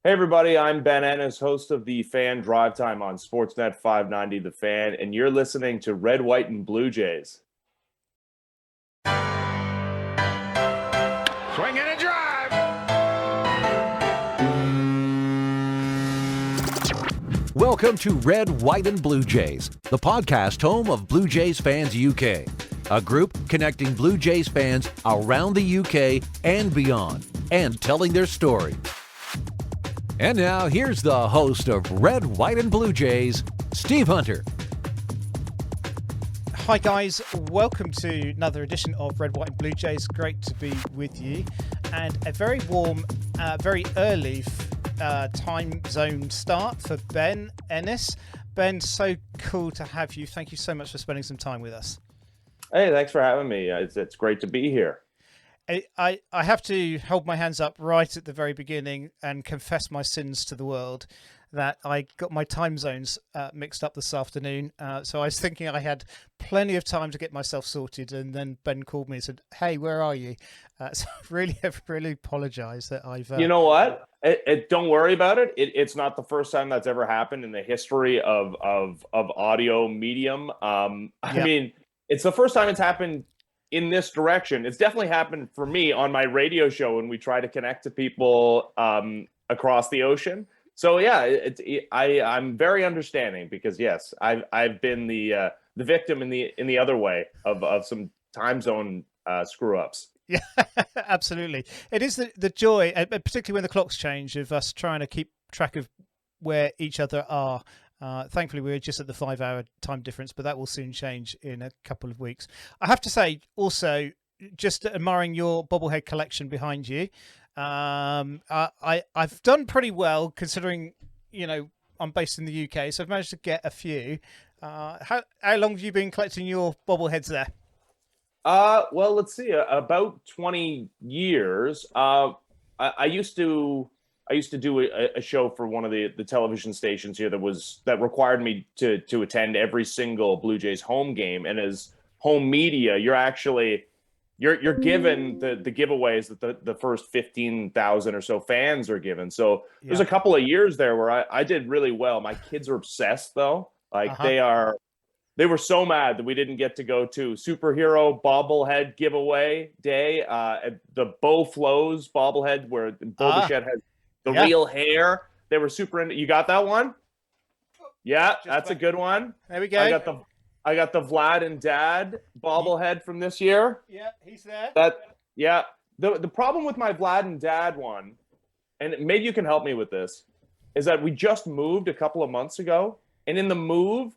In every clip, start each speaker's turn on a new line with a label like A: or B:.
A: Hey everybody, I'm Ben Ennis, host of the Fan Drive Time on Sportsnet 590 The Fan, and you're listening to Red, White, and Blue Jays.
B: Swing and a drive.
C: Welcome to Red, White, and Blue Jays, the podcast home of Blue Jays Fans UK, a group connecting Blue Jays fans around the UK and beyond, and telling their story. And now, here's the host of Red, White, and Blue Jays, Steve Hunter.
D: Hi guys, welcome to another edition of Red, White and Blue Jays. Great to be with you. And a very warm, very early time zone start for Ben Ennis. Ben, so cool to have you. Thank you so much for spending some time with us.
A: Hey, thanks for having me. It's great to be here.
D: I have to hold my hands up right at the very beginning and confess my sins to the world that I got my time zones mixed up this afternoon. So I was thinking I had plenty of time to get myself sorted, and then Ben called me and said, "Hey, where are you?" So I really apologise that I've.
A: You know what? Don't worry about it. It's not the first time that's ever happened in the history of audio medium. I mean, it's the first time it's happened in this direction. It's definitely happened for me on my radio show when we try to connect to people across the ocean. So yeah, I'm very understanding because yes, I've been the victim in the other way of some time zone screw ups.
D: Yeah, absolutely. It is the joy, particularly when the clocks change, of us trying to keep track of where each other are. Thankfully, we're just at the 5-hour time difference, but that will soon change in a couple of weeks. I have to say, also, just admiring your bobblehead collection behind you. I've done pretty well considering, I'm based in the UK, so I've managed to get a few. How long have you been collecting your bobbleheads there?
A: Well, let's see, about 20 years. I used to do a show for one of the television stations here that required me to attend every single Blue Jays home game. And as home media, you're given the giveaways that the first 15,000 or so fans are given. So there's a couple of years there where I did really well. My kids are obsessed though. They were so mad that we didn't get to go to superhero bobblehead giveaway day at the Bo Flows bobblehead where Bobblehead has the real hair. They were super into. You got that one? Yeah, that's a good one.
D: There we go.
A: I got the Vlad and Dad bobblehead from this year.
D: Yeah, he's there.
A: The problem with my Vlad and Dad one, and maybe you can help me with this, is that we just moved a couple of months ago, and in the move,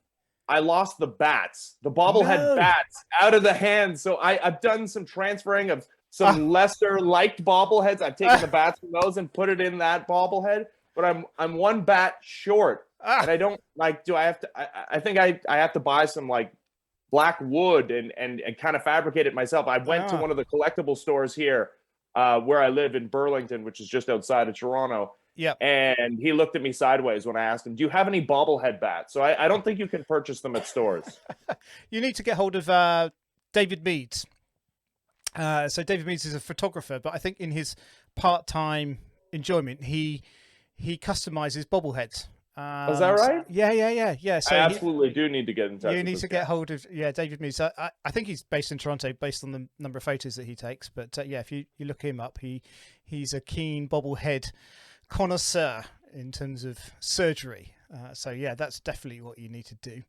A: I lost the bats, the bobblehead bats out of the hands. So I've done some transferring of some lesser liked bobbleheads. I've taken the bats from those and put it in that bobblehead, but I'm one bat short, and I don't do I have to? I think I have to buy some like black wood and kind of fabricate it myself. I went to one of the collectible stores here where I live in Burlington, which is just outside of Toronto.
D: Yeah,
A: and he looked at me sideways when I asked him, "Do you have any bobblehead bats?" So I don't think you can purchase them at stores.
D: You need to get hold of David Meads. So David Meads is a photographer, but I think in his part-time enjoyment, he customizes bobbleheads.
A: Is that right?
D: Yeah. So
A: I absolutely do need to get in touch.
D: You need to get hold of David Meads. I think he's based in Toronto, based on the number of photos that he takes. But if you look him up, he's a keen bobblehead connoisseur in terms of surgery. So that's definitely what you need to do.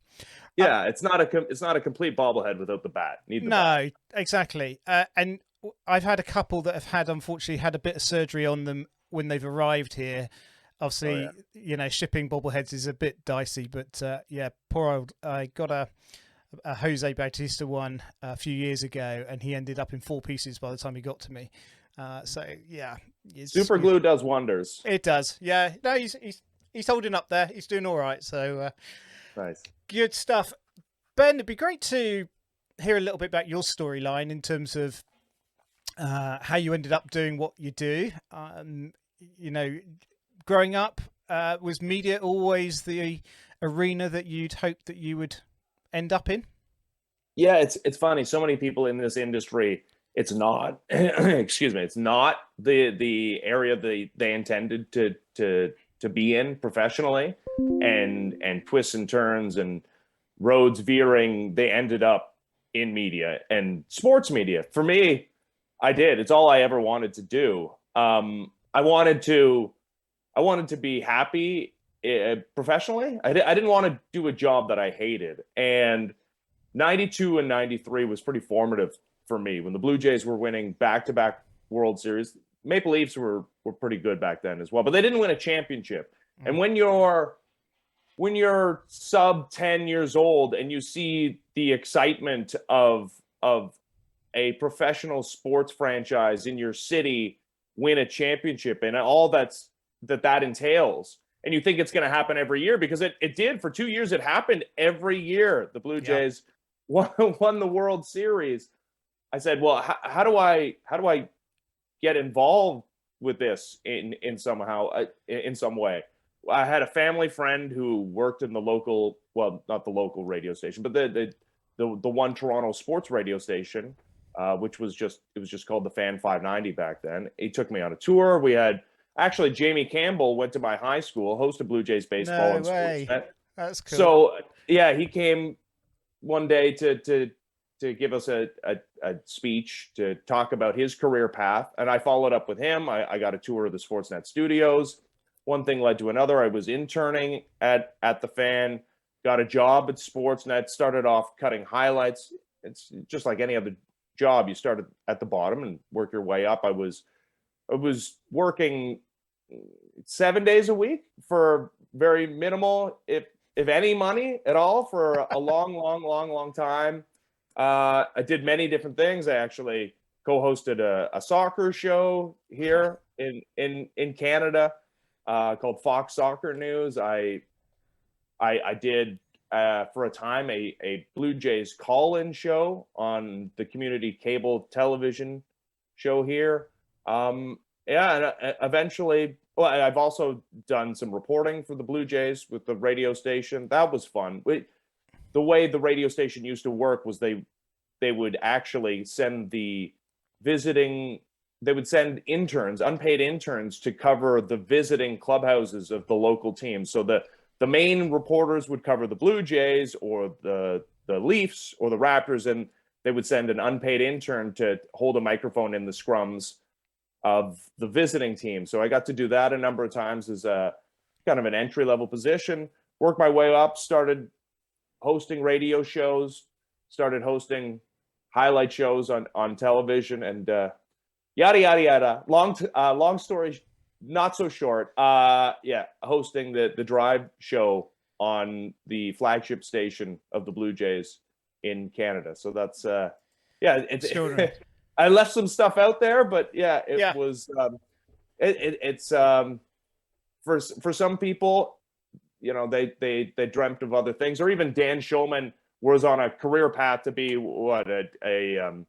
A: Yeah, it's not a complete bobblehead without the bat.
D: Bat. Exactly. And I've had a couple that have unfortunately had a bit of surgery on them when they've arrived here. Obviously, shipping bobbleheads is a bit dicey, but poor old. I got a Jose Bautista one a few years ago, and he ended up in 4 pieces by the time he got to me.
A: Super glue does wonders.
D: It does. Yeah. No, he's holding up there. He's doing all right. So
A: nice.
D: Good stuff. Ben, it'd be great to hear a little bit about your storyline in terms of how you ended up doing what you do. Growing up, was media always the arena that you'd hoped that you would end up in?
A: Yeah, it's funny. So many people in this industry it's not excuse me, it's not the area they intended to be in professionally, and twists and turns and roads veering, they ended up in media and sports media. For me, it's all I ever wanted to do. I wanted to be happy professionally. I didn't want to do a job that I hated. And 92 and 93 was pretty formative for me when the Blue Jays were winning back-to-back World Series. Maple Leafs were pretty good back then as well, but they didn't win a championship. And when you're sub 10 years old and you see the excitement of a professional sports franchise in your city win a championship and all that entails, and you think it's going to happen every year, because it did for 2 years. It happened every year. The Blue Jays won the World Series. I said, well, how do I get involved with this in some way? I had a family friend who worked in the local, well, not the local radio station, but the one Toronto sports radio station, which was just called the Fan 590 back then. He took me on a tour. We had actually Jamie Campbell went to my high school, hosted Blue Jays baseball on Sportsnet.
D: That's cool.
A: So yeah, he came one day to give us a speech to talk about his career path, and I followed up with him. I got a tour of the Sportsnet studios. One thing led to another. I was interning at the Fan, got a job at Sportsnet, started off cutting highlights. It's just like any other job. You start at the bottom and work your way up. I was working 7 days a week for very minimal, if any money at all, for a long time. I did many different things. I actually co-hosted a soccer show here in Canada, called Fox Soccer News. I did for a time a Blue Jays call-in show on the community cable television show here. And eventually, well, I've also done some reporting for the Blue Jays with the radio station. That was fun. The way the radio station used to work was they would actually send interns, unpaid interns, to cover the visiting clubhouses of the local teams. So the main reporters would cover the Blue Jays or the Leafs or the Raptors, and they would send an unpaid intern to hold a microphone in the scrums of the visiting team. So I got to do that a number of times as a kind of an entry-level position, worked my way up, started hosting radio shows, started hosting highlight shows on television, and yada yada yada. Long story not so short. Hosting the Drive show on the flagship station of the Blue Jays in Canada. So that's it's I left some stuff out there, but it was it's for some people, they dreamt of other things. Or even Dan Shulman was on a career path to be a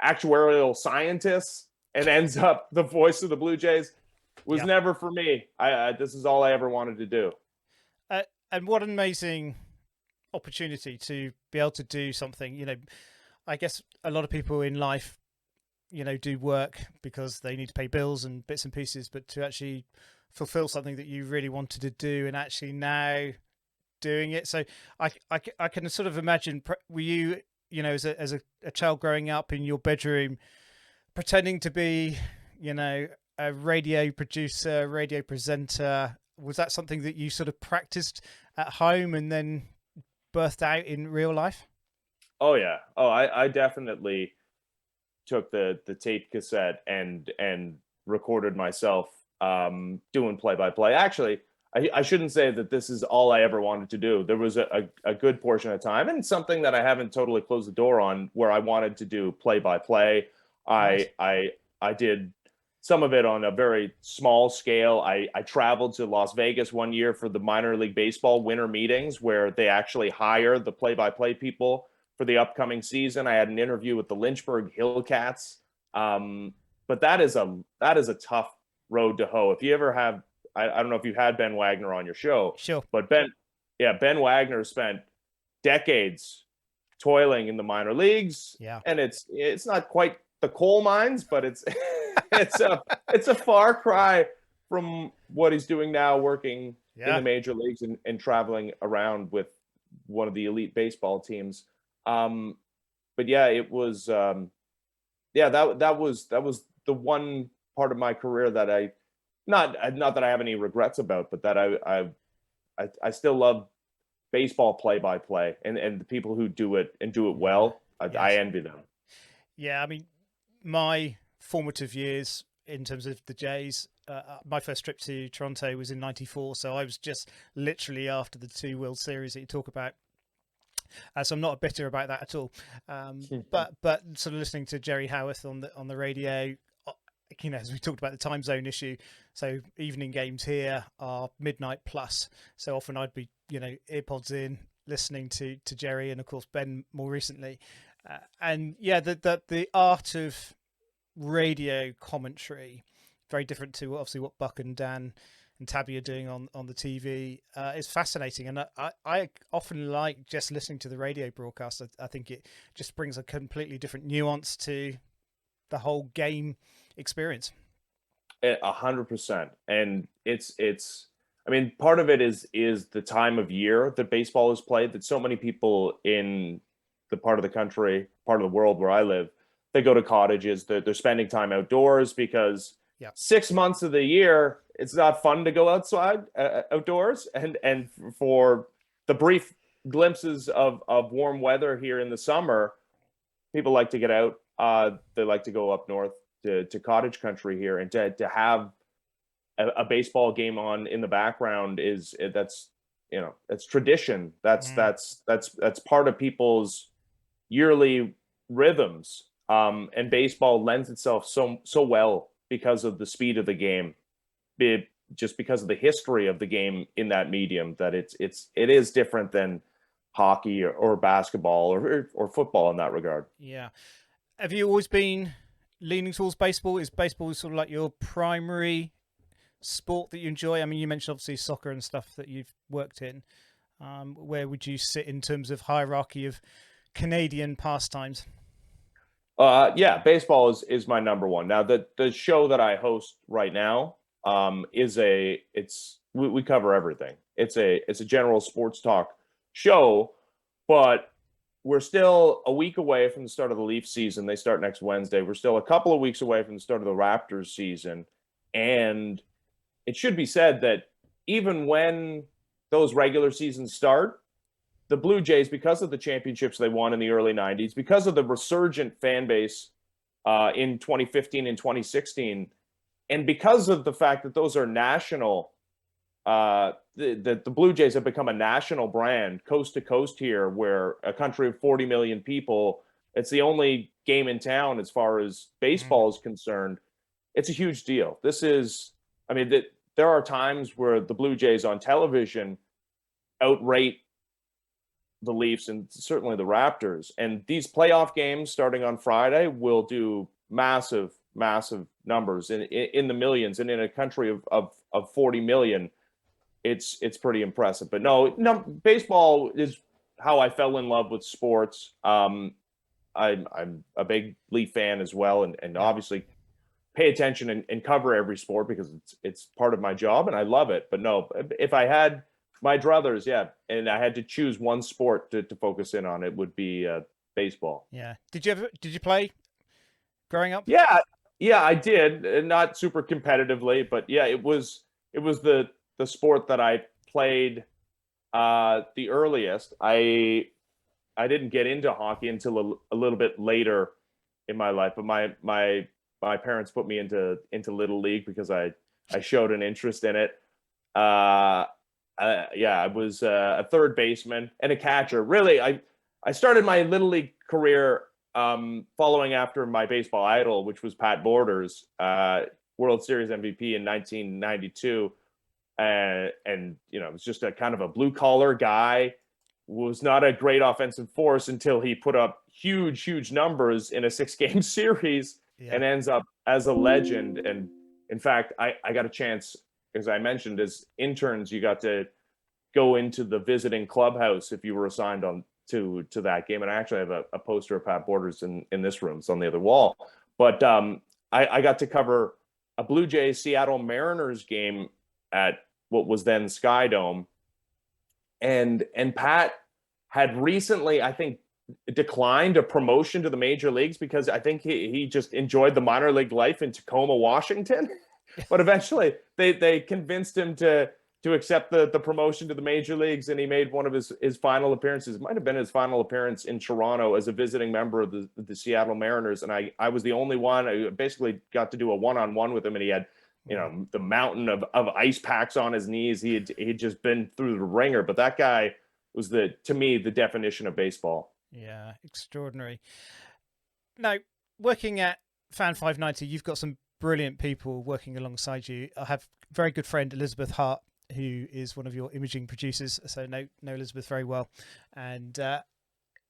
A: actuarial scientist, and ends up the voice of the Blue Jays. Was never for me. This is all I ever wanted to do.
D: And what an amazing opportunity to be able to do something. I guess a lot of people in life, do work because they need to pay bills and bits and pieces, but to actually fulfill something that you really wanted to do and actually now doing it. So I can sort of imagine, were you, as a child growing up in your bedroom, pretending to be, a radio producer, radio presenter? Was that something that you sort of practiced at home and then birthed out in real life?
A: Oh yeah. Oh, I definitely took the tape cassette and recorded myself doing play-by-play. Actually, I shouldn't say that this is all I ever wanted to do. There was a good portion of time, and something that I haven't totally closed the door on, where I wanted to do play-by-play. Nice. I did some of it on a very small scale. I traveled to Las Vegas one year for the minor league baseball winter meetings, where they actually hire the play-by-play people for the upcoming season. I had an interview with the Lynchburg Hillcats. But that is a tough road to hoe. If you ever have, I don't know if you had Ben Wagner on your show.
D: Sure.
A: But Ben Wagner spent decades toiling in the minor leagues.
D: Yeah.
A: And it's not quite the coal mines, but it's it's a far cry from what he's doing now, working in the major leagues and traveling around with one of the elite baseball teams. But yeah, it was that was the one part of my career that I not that I have any regrets about, but that I still love baseball play-by-play, and the people who do it and do it well. I envy them.
D: Yeah, I mean, my formative years in terms of the Jays, my first trip to Toronto was in '94, so I was just literally after the 2 World Series that you talk about. So I'm not bitter about that at all. But sort of listening to Jerry Howarth on the radio, as we talked about the time zone issue, so evening games here are midnight plus. So often I'd be earpods in, listening to Jerry, and of course Ben more recently. And yeah, the art of radio commentary, very different to obviously what Buck and Dan and Tabby are doing on the TV, is fascinating. And I often like just listening to the radio broadcast. I think it just brings a completely different nuance to the whole game experience.
A: 100%. And it's I mean, part of it is the time of year that baseball is played, that so many people in the part of the country, part of the world where I live, they go to cottages, they're spending time outdoors because 6 months of the year, it's not fun to go outside outdoors. And for the brief glimpses of warm weather here in the summer, people like to get out. They like to go up north to cottage country here, and to have a baseball game on in the background that's tradition. That's part of people's yearly rhythms. And baseball lends itself so well because of the speed of the game, just because of the history of the game in that medium, that it is different than hockey or basketball or football in that regard.
D: Yeah. Have you always been leaning towards baseball? Is baseball sort of like your primary sport that you enjoy? I mean, you mentioned obviously soccer and stuff that you've worked in. Where would you sit in terms of hierarchy of Canadian pastimes?
A: Yeah, baseball is my number one. Now, the show that I host right now we cover everything. It's a general sports talk show, but we're still a week away from the start of the Leaf season. They start next Wednesday. We're still a couple of weeks away from the start of the Raptors season. And it should be said that even when those regular seasons start, the Blue Jays, because of the championships they won in the early 90s, because of the resurgent fan base in 2015 and 2016, and because of the fact that those are national, the Blue Jays have become a national brand coast to coast here, where a country of 40 million people, it's the only game in town as far as baseball is concerned. It's a huge deal. There are times where the Blue Jays on television outrate the Leafs and certainly the Raptors. And these playoff games starting on Friday will do massive numbers in the millions. And in a country of 40 million, it's pretty impressive. But no, baseball is how I fell in love with sports. I'm a big Leaf fan as well, and obviously pay attention and cover every sport because it's part of my job and I love it. But no, if I had my druthers, and I had to choose one sport to focus in on, it would be baseball.
D: Yeah. Did you play growing up?
A: Yeah, I did. Not super competitively, but yeah, it was the sport that I played the earliest. I didn't get into hockey until a little bit later in my life, but my parents put me into Little League because I showed an interest in it. I was a third baseman and a catcher. Really, I started my Little League career following after my baseball idol, which was Pat Borders, World Series MVP in 1992. And it was just a kind of a blue collar guy, was not a great offensive force until he put up huge numbers in a 6-game series and ends up as a legend. And in fact, I got a chance, as I mentioned, as interns, you got to go into the visiting clubhouse if you were assigned on to that game. And I actually have a poster of Pat Borders in this room. It's on the other wall. But I got to cover a Blue Jays Seattle Mariners game at what was then Sky Dome, and Pat had recently, I think, declined a promotion to the major leagues because I think he just enjoyed the minor league life in Tacoma, Washington. But eventually they convinced him to accept the promotion to the major leagues, and he made one of his final appearances. It might have been his final appearance in Toronto as a visiting member of the Seattle Mariners, and I was the only one. I basically got to do a one-on-one with him, and he had the mountain of ice packs on his knees. He'd just been through the ringer, but that guy was to me the definition of baseball.
D: Yeah, extraordinary. Now, working at Fan 590, you've got some brilliant people working alongside you. I have a very good friend, Elizabeth Hart, who is one of your imaging producers. So know Elizabeth very well. And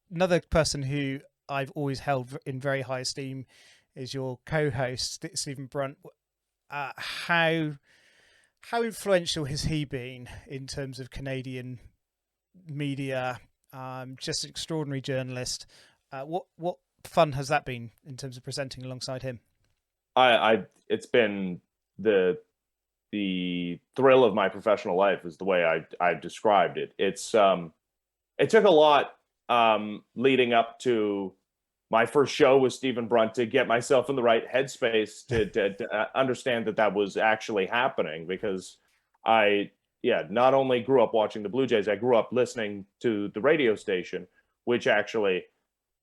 D: another person who I've always held in very high esteem is your co-host, Stephen Brunt. How influential has he been in terms of Canadian media? Just an extraordinary journalist. What fun has that been in terms of presenting alongside him?
A: It's been the thrill of my professional life is the way I described it. It took a lot leading up to my first show with Stephen Brunt to get myself in the right headspace to understand that was actually happening, because not only grew up watching the Blue Jays, I grew up listening to the radio station, which actually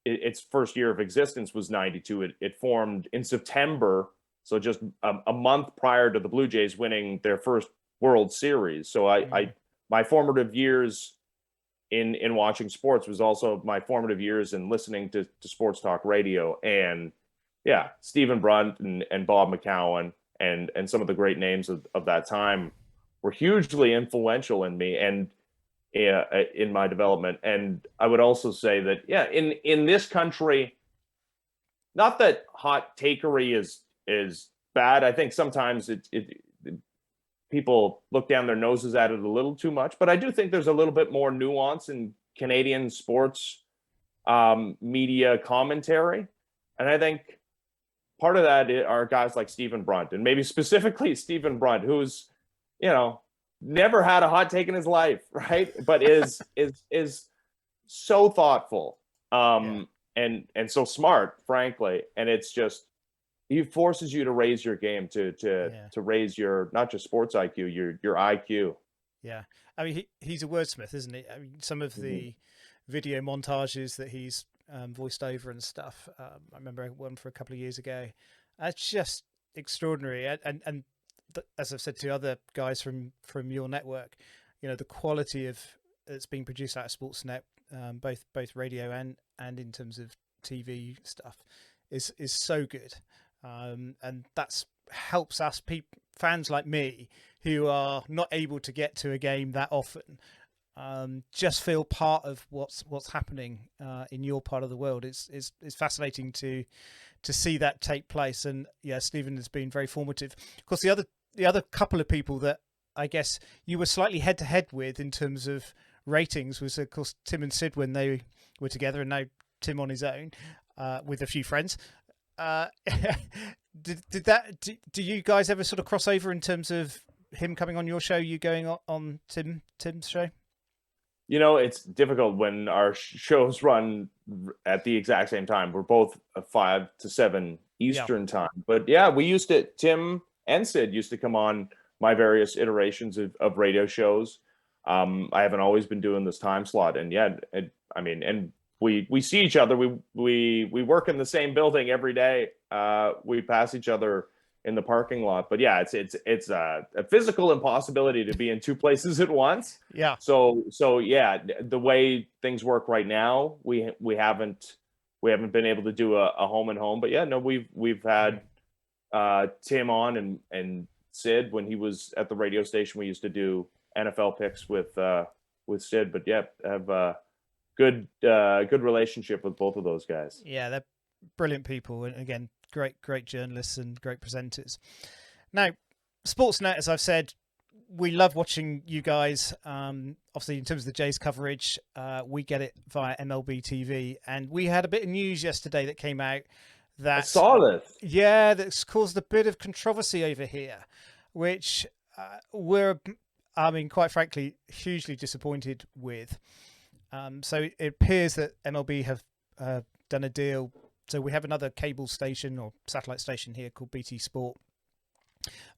A: its first year of existence was 92. It formed in September, so just a month prior to the Blue Jays winning their first World Series. So my formative years in watching sports was also my formative years in listening to sports talk radio. And Stephen Brunt and Bob McCowan and some of the great names of that time were hugely influential in me and in my development. And I would also say that, in this country, not that hot takery is bad. I think sometimes people look down their noses at it a little too much, but I do think there's a little bit more nuance in Canadian sports media commentary. And I think part of that are guys like Stephen Brunt, and maybe specifically Stephen Brunt, who's, never had a hot take in his life, right? But is so thoughtful and so smart, frankly. And it's just, he forces you to raise your game, to raise your, not just sports IQ, your IQ.
D: Yeah. I mean, he's a wordsmith, isn't he? I mean, some of the video montages that he's voiced over and stuff. I remember one for a couple of years ago. It's just extraordinary. And as I've said to other guys from your network, the quality of it's being produced out of Sportsnet, both radio and in terms of TV stuff, is so good. And that's helps us fans like me who are not able to get to a game that often, just feel part of what's happening in your part of the world. It's fascinating to see that take place. And Stephen has been very formative. Of course, the other couple of people that I guess you were slightly head to head with in terms of ratings was, of course, Tim and Sid when they were together, and now Tim on his own with a few friends. Do you guys ever sort of cross over in terms of him coming on your show, you going on Tim's show?
A: It's difficult when our shows run at the exact same time. We're both 5 to 7 Eastern time. But Tim and Sid used to come on my various iterations of radio shows. I haven't always been doing this time slot. And we see each other. We work in the same building every day. We pass each other in the parking lot. But it's a physical impossibility to be in two places at once.
D: Yeah.
A: So the way things work right now, we haven't been able to do a home and home. But we've had Tim on and Sid when he was at the radio station. We used to do NFL picks with Sid. But have a good relationship with both of those guys.
D: Yeah, they're brilliant people, and again, great journalists and great presenters. Now, Sportsnet, as I've said, we love watching you guys. Obviously, in terms of the Jays coverage, we get it via MLB TV, and we had a bit of news yesterday that came out
A: I saw this.
D: Yeah, that's caused a bit of controversy over here, which we're, I mean, quite frankly, hugely disappointed with. So it appears that MLB have done a deal. So we have another cable station or satellite station here called BT Sport,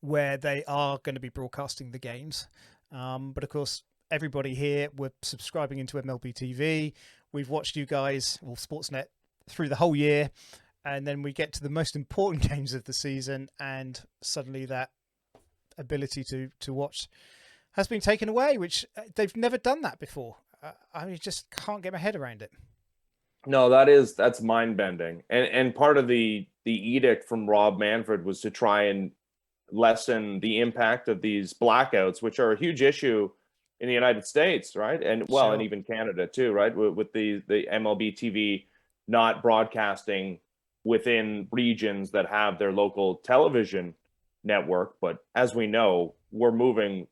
D: where they are going to be broadcasting the games. But of course, everybody here, we're subscribing into MLB TV. We've watched you guys, or Sportsnet, through the whole year. And then we get to the most important games of the season, and suddenly that ability to watch has been taken away, which they've never done that before. I just can't get my head around it.
A: No, that's mind bending. And part of the edict from Rob Manfred was to try and lessen the impact of these blackouts, which are a huge issue in the United States, right? And well,
D: Sure.
A: and even Canada too, right? With the MLB TV not broadcasting within regions that have their local television network. But as we know, we're moving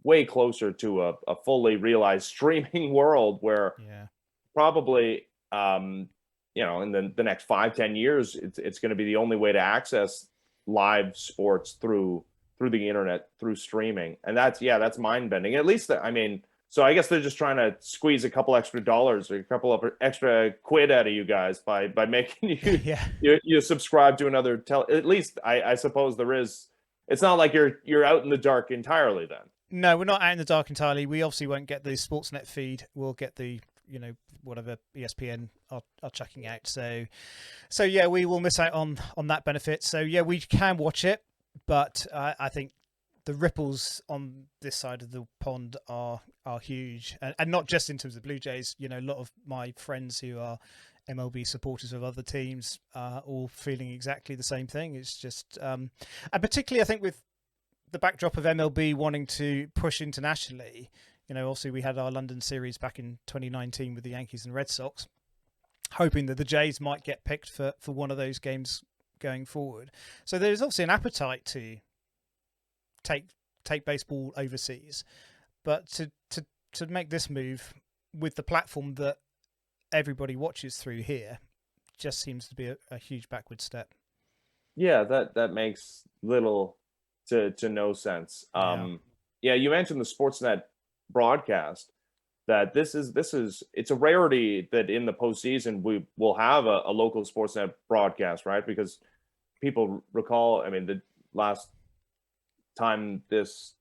A: way closer to a fully realized streaming world where
D: Yeah.
A: probably in the next 5-10 years, it's going to be the only way to access live sports through the internet, through streaming. And that's mind bending. At least, I mean, so I guess they're just trying to squeeze a couple extra dollars or a couple of extra quid out of you guys by making you subscribe to another at least I suppose there is. It's not like you're out in the dark entirely then.
D: No, we're not out in the dark entirely. We obviously won't get the Sportsnet feed. We'll get the, whatever ESPN are checking out. So yeah, we will miss out on that benefit. So yeah, we can watch it, but I think the ripples on this side of the pond are huge, and not just in terms of Blue Jays. A lot of my friends who are MLB supporters of other teams are all feeling exactly the same thing. It's just, and particularly I think with the backdrop of MLB wanting to push internationally. Also we had our London series back in 2019 with the Yankees and Red Sox, hoping that the Jays might get picked for one of those games going forward. So there's obviously an appetite to take baseball overseas, but to make this move with the platform that everybody watches through here just seems to be a huge backward step.
A: Yeah, that makes little to no sense. Yeah, you mentioned the Sportsnet broadcast. That this is it's a rarity that in the postseason we will have a local Sportsnet broadcast, right? Because people recall, I mean, the last time this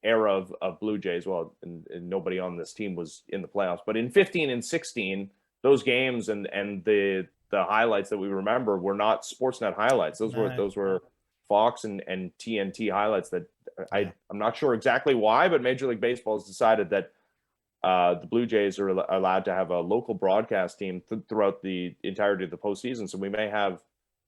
A: era of Blue Jays, well, and nobody on this team was in the playoffs, but in 15 and 16, those games and the highlights that we remember were not Sportsnet highlights. Those were Fox and TNT highlights that I'm not sure exactly why, but Major League Baseball has decided that the Blue Jays are allowed to have a local broadcast team throughout the entirety of the postseason. So we may have,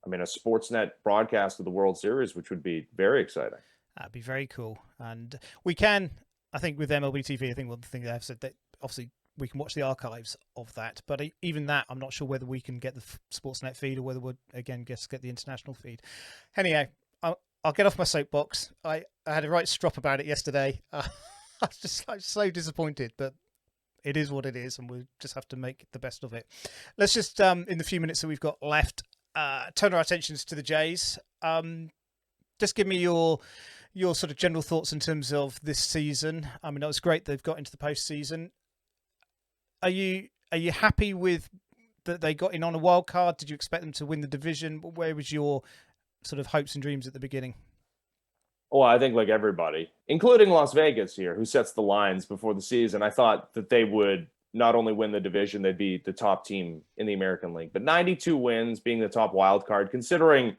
A: a Sportsnet broadcast of the World Series, which would be very exciting.
D: That'd be very cool. And we can, I think with MLB TV, I think one thing they have said that obviously we can watch the archives of that. But even that, I'm not sure whether we can get the Sportsnet feed or whether we'll, again, get the international feed. Anyhow, I'll get off my soapbox. I had a right strop about it yesterday. I was just so disappointed, but it is what it is, and we'll just have to make the best of it. Let's just, in the few minutes that we've got left, turn our attentions to the Jays. Just give me your sort of general thoughts in terms of this season. It was great they've got into the postseason. Are you happy with that they got in on a wild card? Did you expect them to win the division? Where was your sort of hopes and dreams at the beginning?
A: Well, I think like everybody, including Las Vegas here, who sets the lines before the season, I thought that they would not only win the division, they'd be the top team in the American League. But 92 wins, being the top wild card, considering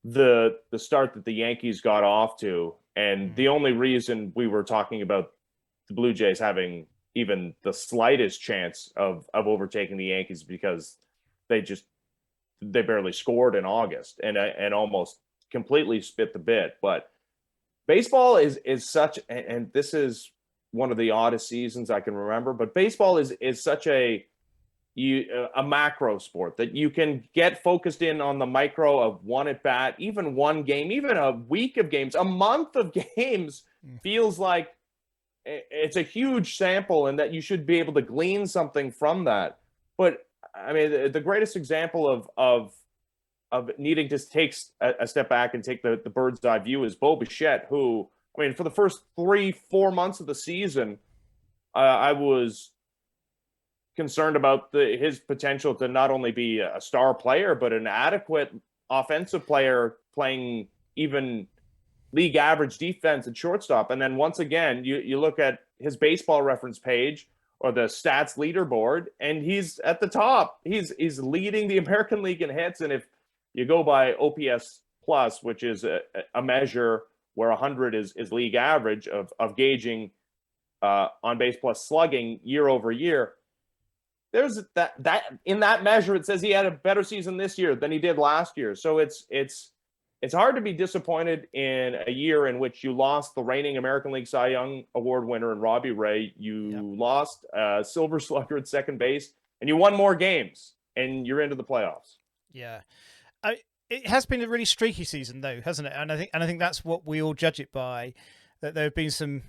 A: the start that the Yankees got off to, and the only reason we were talking about the Blue Jays having even the slightest chance of overtaking the Yankees because they barely scored in August and almost completely spit the bit. But baseball is such, and this is one of the oddest seasons I can remember, but baseball is such a macro sport that you can get focused in on the micro of one at bat, even one game, even a week of games, a month of games feels like it's a huge sample and that you should be able to glean something from that. But the greatest example of of needing to take a step back and take the bird's eye view is Bo Bichette, who, I mean, for the first 3-4 months of the season, I was concerned about his potential to not only be a star player, but an adequate offensive player playing even league average defense at shortstop. And then once again, you look at his baseball reference page or the stats leaderboard, and he's at the top. He's leading the American League in hits. And if you go by OPS plus, which is a measure where 100 is league average of gauging on base plus slugging year over year, there's that in that measure, it says he had a better season this year than he did last year. So it's hard to be disappointed in a year in which you lost the reigning American League Cy Young Award winner in Robbie Ray. You lost Silver Slugger at second base, and you won more games, and you're into the playoffs.
D: Yeah. It has been a really streaky season, though, hasn't it? And I think that's what we all judge it by. That there have been some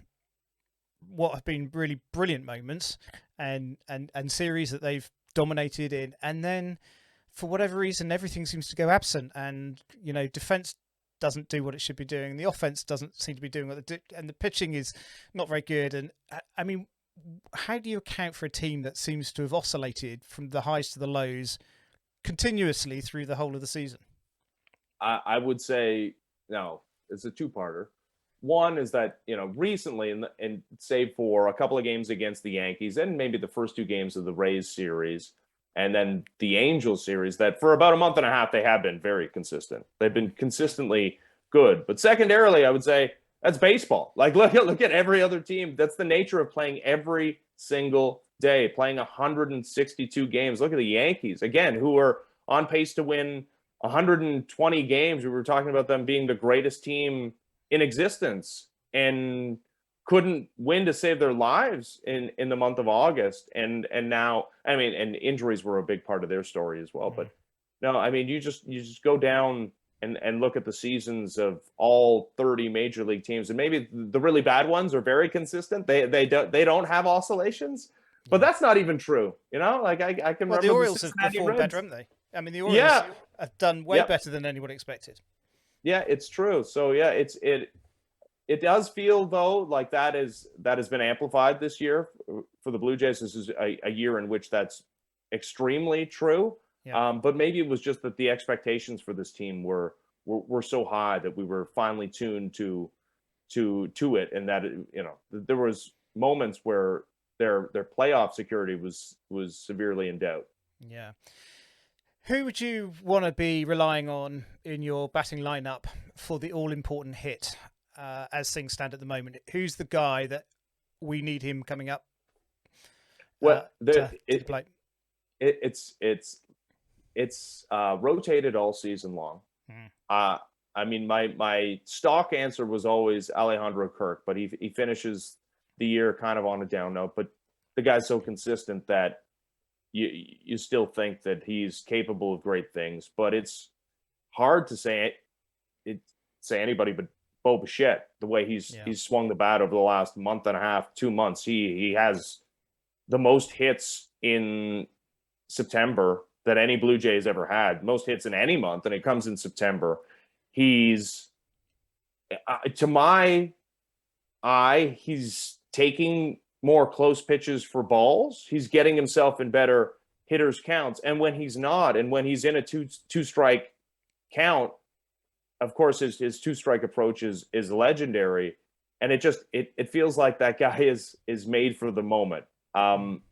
D: what have been really brilliant moments and series that they've dominated in, and then for whatever reason everything seems to go absent, and defense doesn't do what it should be doing, the offense doesn't seem to be doing what and the pitching is not very good. And I mean, how do you account for a team that seems to have oscillated from the highs to the lows continuously through the whole of the season?
A: I would say, no, it's a two-parter. One is that, recently, and save for a couple of games against the Yankees and maybe the first two games of the Rays series and then the Angels series, that for about a month and a half, they have been very consistent. They've been consistently good. But secondarily, I would say that's baseball. Like, look at every other team. That's the nature of playing every single day, playing 162 games. Look at the Yankees, again, who are on pace to win 120 games. We were talking about them being the greatest team in existence and couldn't win to save their lives in the month of August. And now, I mean, and injuries were a big part of their story as well. But no, I mean, you just go down and look at the seasons of all 30 major league teams, and maybe the really bad ones are very consistent. They don't have oscillations, but that's not even true. Like I can remember
D: the Orioles have performed better, haven't they? I mean, the Orioles have done way better than anyone expected. Yeah,
A: it's true. So yeah, it does feel though like that has been amplified this year for the Blue Jays. This is a year in which that's extremely true. Yeah. But maybe it was just that the expectations for this team were so high that we were finally tuned to it, and that there was moments where their playoff security was severely in doubt.
D: Yeah. Who would you want to be relying on in your batting lineup for the all-important hit as things stand at the moment? Who's the guy that we need him coming up?
A: Well,
D: to the plate?
A: It's rotated all season long. I mean, my stock answer was always Alejandro Kirk, but he finishes the year kind of on a down note. But the guy's so consistent that you still think that he's capable of great things, but it's hard to say anybody but Bo Bichette, the way he's swung the bat over the last month and a half, 2 months. He has the most hits in September that any Blue Jays ever had, most hits in any month, and it comes in September. He's, to my eye, he's taking more close pitches for balls. He's getting himself in better hitters counts. And when he's not, and when he's in a two strike count, of course, his two strike approach is legendary. And it feels like that guy is made for the moment.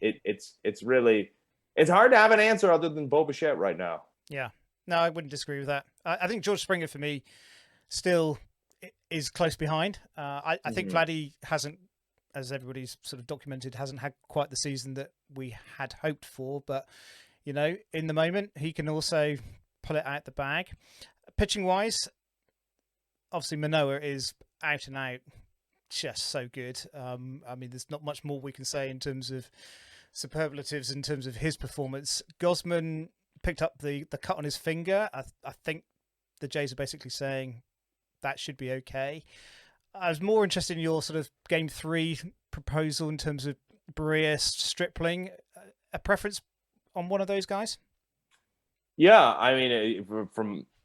A: It's really, it's hard to have an answer other than Bo Bichette right now.
D: Yeah, no, I wouldn't disagree with that. I think George Springer for me still is close behind. I think Vladdy hasn't, as everybody's sort of documented, hasn't had quite the season that we had hoped for. But, in the moment, he can also pull it out the bag. Pitching-wise, obviously Manoah is out and out, just so good. I mean, there's not much more we can say in terms of superlatives in terms of his performance. Gosman picked up the cut on his finger. I think the Jays are basically saying that should be okay. I was more interested in your sort of game 3 proposal in terms of Barrios, Stripling. A preference on one of those guys?
A: Yeah, I mean,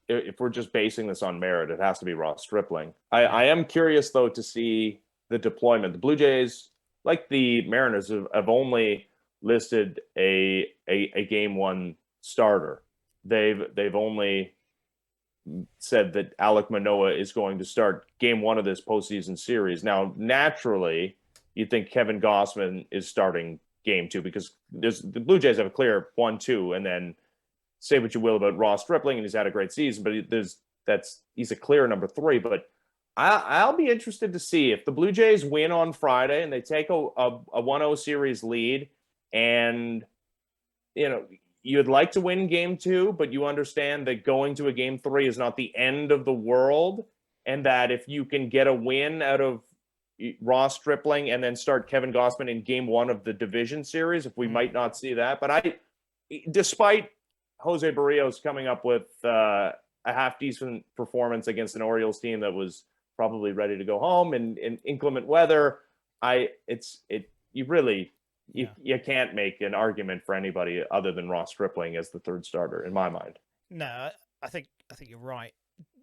A: if we're just basing this on merit, it has to be Ross Stripling. I am curious though to see the deployment. The Blue Jays, like the Mariners, have only listed a game one starter. They've only said that Alek Manoah is going to start game one of this postseason series. Now, naturally, you think Kevin Gossman is starting game two because the Blue Jays have a clear 1-2, and then say what you will about Ross Stripling, and he's had a great season, but he's a clear number three. But I'll be interested to see if the Blue Jays win on Friday and they take a 1-0 series lead, and you'd like to win game two, but you understand that going to a game three is not the end of the world, and that if you can get a win out of Ross Stripling and then start Kevin Gossman in game one of the division series, if we might not see that. But despite Jose Barrios coming up with a half decent performance against an Orioles team that was probably ready to go home in inclement weather, you can't make an argument for anybody other than Ross Stripling as the third starter in my mind.
D: No, I think you're right.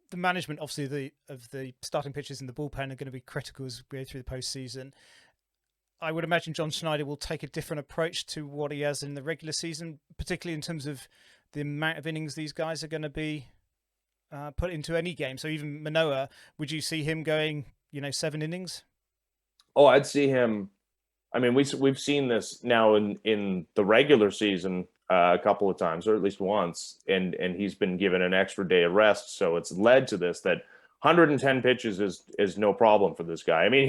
D: The management, obviously, of the starting pitchers in the bullpen are going to be critical as we go through the postseason. I would imagine John Schneider will take a different approach to what he has in the regular season, particularly in terms of the amount of innings these guys are going to be put into any game. So even Manoah, would you see him going, 7 innings?
A: Oh, I'd see him. I mean, we've seen this now in the regular season a couple of times, or at least once, and he's been given an extra day of rest. So it's led to this, that 110 pitches is no problem for this guy. I mean,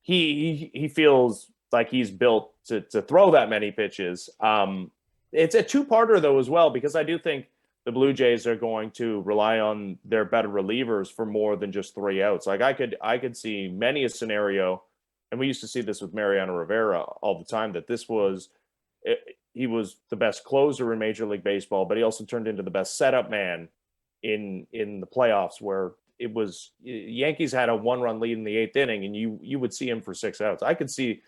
A: he feels like he's built to throw that many pitches. It's a two-parter though as well, because I do think the Blue Jays are going to rely on their better relievers for more than just 3 outs. Like I could see many a scenario, and we used to see this with Mariano Rivera all the time, that he was the best closer in Major League Baseball, but he also turned into the best setup man in the playoffs, where it was Yankees had a 1-run lead in the 8th inning, and you would see him for 6 outs. I could see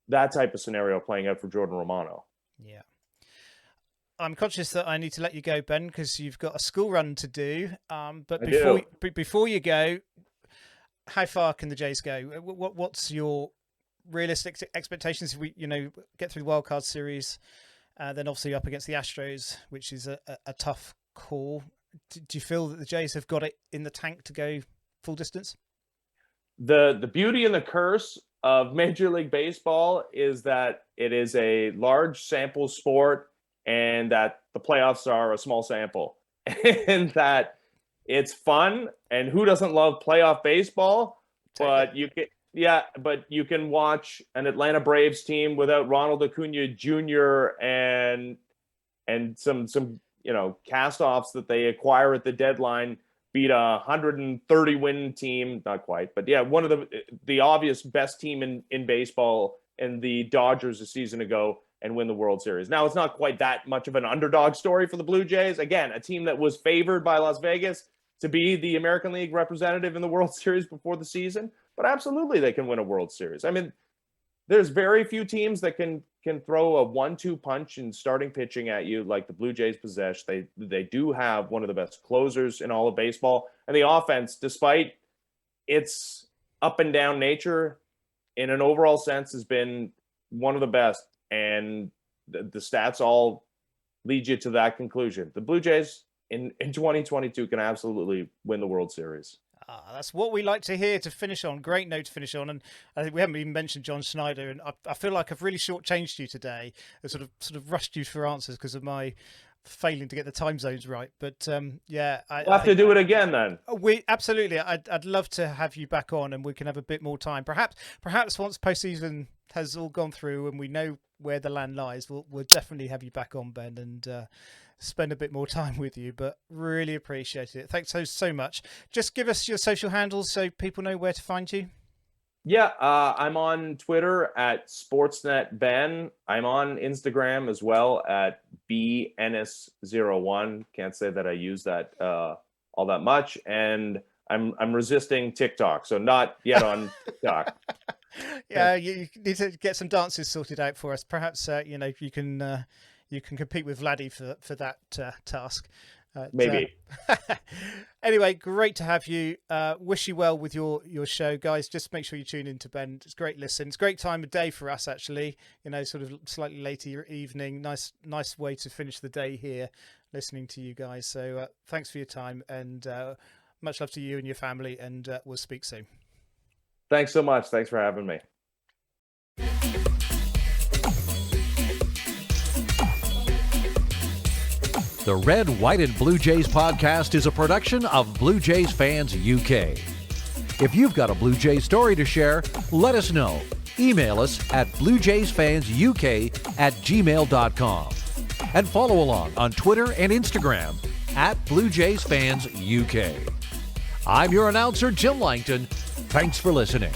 A: that type of scenario playing out for Jordan Romano.
D: Yeah. I'm conscious that I need to let you go, Ben, because you've got a school run to do. But before you go, how far can the Jays go? What's your realistic expectations if we, get through the wildcard series, then obviously up against the Astros, which is a tough call? Do you feel that the Jays have got it in the tank to go full distance?
A: The beauty and the curse of Major League Baseball is that it is a large sample sport, and that the playoffs are a small sample, and that it's fun. And who doesn't love playoff baseball? But you can watch an Atlanta Braves team without Ronald Acuna Jr. and some cast-offs that they acquire at the deadline beat a 130 win team, not quite, but yeah, one of the obvious best team in baseball, and the Dodgers a season ago, and win the World Series. Now, it's not quite that much of an underdog story for the Blue Jays. Again, a team that was favored by Las Vegas to be the American League representative in the World Series before the season, but absolutely they can win a World Series. I mean, there's very few teams that can throw a 1-2 punch in starting pitching at you like the Blue Jays possess. They do have one of the best closers in all of baseball, and the offense, despite its up and down nature, in an overall sense, has been one of the best. And the stats all lead you to that conclusion. The Blue Jays in 2022 can absolutely win the World Series.
D: That's what we like to hear to finish on. Great note to finish on. And I think we haven't even mentioned John Schneider. And I feel like I've really shortchanged you today. I sort of rushed you for answers because of my failing to get the time zones right. But we'll
A: have to do it again then.
D: We absolutely. I'd love to have you back on, and we can have a bit more time. Perhaps once postseason has all gone through and we know where the land lies, we'll definitely have you back on, Ben, and spend a bit more time with you. But really appreciate it. Thanks so much. Just give us your social handles so people know where to find you.
A: Yeah, I'm on Twitter at Sportsnet Ben. I'm on Instagram as well at BEnnis01. Can't say that I use that all that much, and I'm resisting TikTok, so not yet on TikTok.
D: Yeah, you need to get some dances sorted out for us. Perhaps you you can compete with Vladdy for that task.
A: Maybe.
D: Anyway, great to have you. Wish you well with your show, guys. Just make sure you tune in to Ben. It's a great listen. It's a great time of day for us, actually. Sort of slightly later evening. Nice way to finish the day here, listening to you guys. So thanks for your time, and much love to you and your family, and we'll speak soon.
A: Thanks so much. Thanks for having me.
C: The Red, White, and Blue Jays podcast is a production of Blue Jays Fans UK. If you've got a Blue Jays story to share, let us know. Email us at bluejaysfansuk@gmail.com. And follow along on Twitter and Instagram at Blue Jays Fans UK. I'm your announcer, Jim Langton. Thanks for listening.